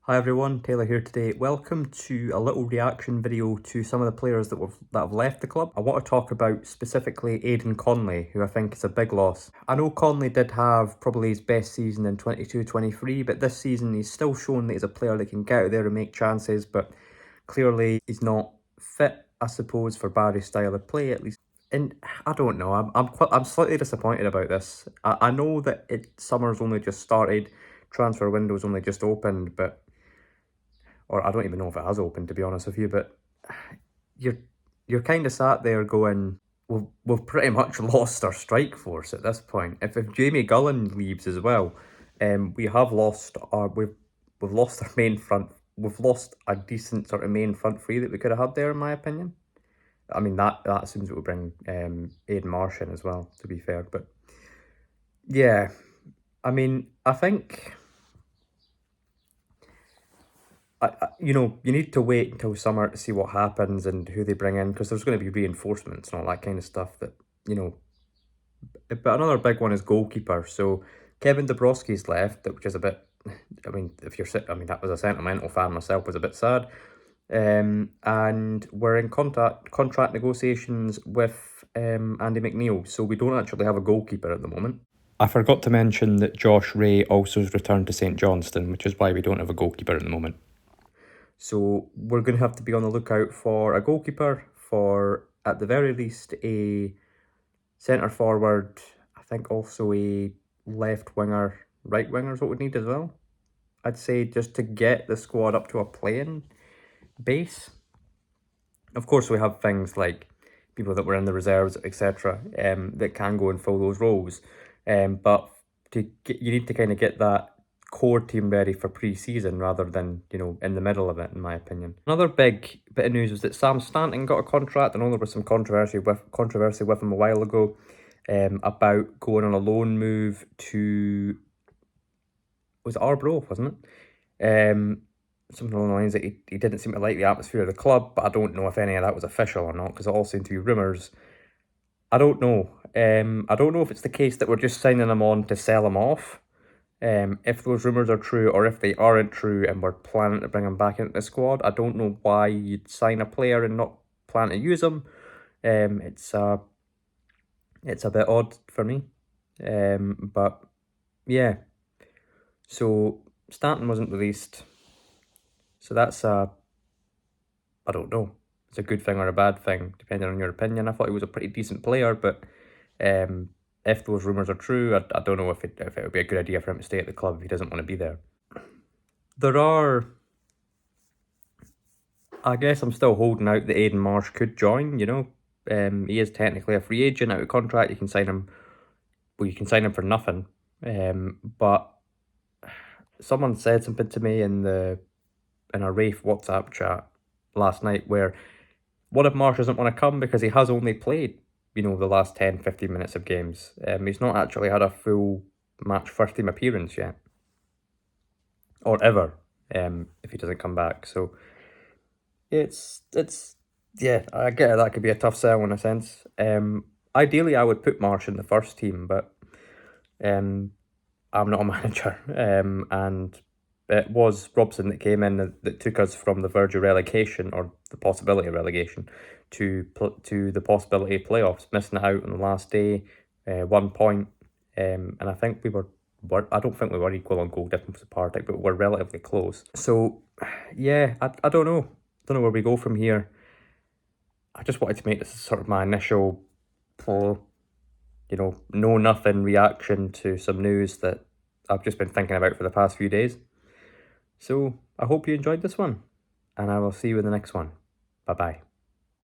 Hi everyone, Taylor here today. Welcome to a little reaction video to some of the players that have left the club. I want to talk about specifically Aidan Conley, who I think is a big loss. I know Conley did have probably his best season in 22-23, but this season he's still shown that he's a player that can get out there and make chances, but clearly he's not fit, I suppose, for Barry's style of play at least. And I don't know, I'm slightly disappointed about this. I know that summer's only just started, transfer window's only just opened, but or I don't even know if it has opened, to be honest with you, but you're kind of sat there going, we've pretty much lost our strike force at this point. If Jamie Gullen leaves as well, we have lost we've lost our main front. We've lost a decent sort of main front three that we could have had there, in my opinion. I mean that assumes it would bring Aidan Marsh in as well, to be fair, but yeah, I mean I think. You need to wait until summer to see what happens and who they bring in, because there's going to be reinforcements and all that kind of stuff that, But another big one is goalkeeper. So Kevin Dabrowski's left, which is a bit, I mean, that was a sentimental fan myself, was a bit sad. And we're in contract negotiations with Andy McNeil, so we don't actually have a goalkeeper at the moment. I forgot to mention that Josh Ray also has returned to St Johnstone, which is why we don't have a goalkeeper at the moment. So we're going to have to be on the lookout for a goalkeeper, for at the very least a centre forward, I think also a left winger, right winger is what we need as well. I'd say just to get the squad up to a playing base. Of course, we have things like people that were in the reserves, etc., that can go and fill those roles. But you need to kind of get that core team ready for pre-season rather than, in the middle of it, in my opinion. Another big bit of news was that Sam Stanton got a contract. I know there was some controversy with him a while ago about going on a loan move to, was it Arbroath, wasn't it? Something along the lines that he didn't seem to like the atmosphere of the club, but I don't know if any of that was official or not, because it all seemed to be rumours. I don't know. I don't know if it's the case that we're just signing him on to sell him off, if those rumours are true, or if they aren't true and we're planning to bring him back into the squad. I don't know why you'd sign a player and not plan to use him. It's a bit odd for me. But yeah. So Stanton wasn't released. So that's I don't know. It's a good thing or a bad thing, depending on your opinion. I thought he was a pretty decent player, but if those rumours are true, I don't know if it would be a good idea for him to stay at the club if he doesn't want to be there. I guess I'm still holding out that Aidan Marsh could join, he is technically a free agent out of contract. You can sign him, you can sign him for nothing. But someone said something to me in a Raith WhatsApp chat last night where, what if Marsh doesn't want to come because he has only played, the last 10-15 minutes of games. He's not actually had a full match first team appearance yet. Or ever, if he doesn't come back. So it's yeah, I get it, that could be a tough sell in a sense. Ideally I would put Marsh in the first team, but I'm not a manager. And it was Robson that came in that took us from the verge of relegation, or the possibility of relegation, to the possibility of playoffs, missing it out on the last day, 1 point. And I think I don't think we were equal on goal difference with Partick, but we're relatively close. So, yeah, I don't know. Don't know where we go from here. I just wanted to make this sort of my initial, know nothing reaction to some news that I've just been thinking about for the past few days. So I hope you enjoyed this one, and I will see you in the next one. Bye-bye.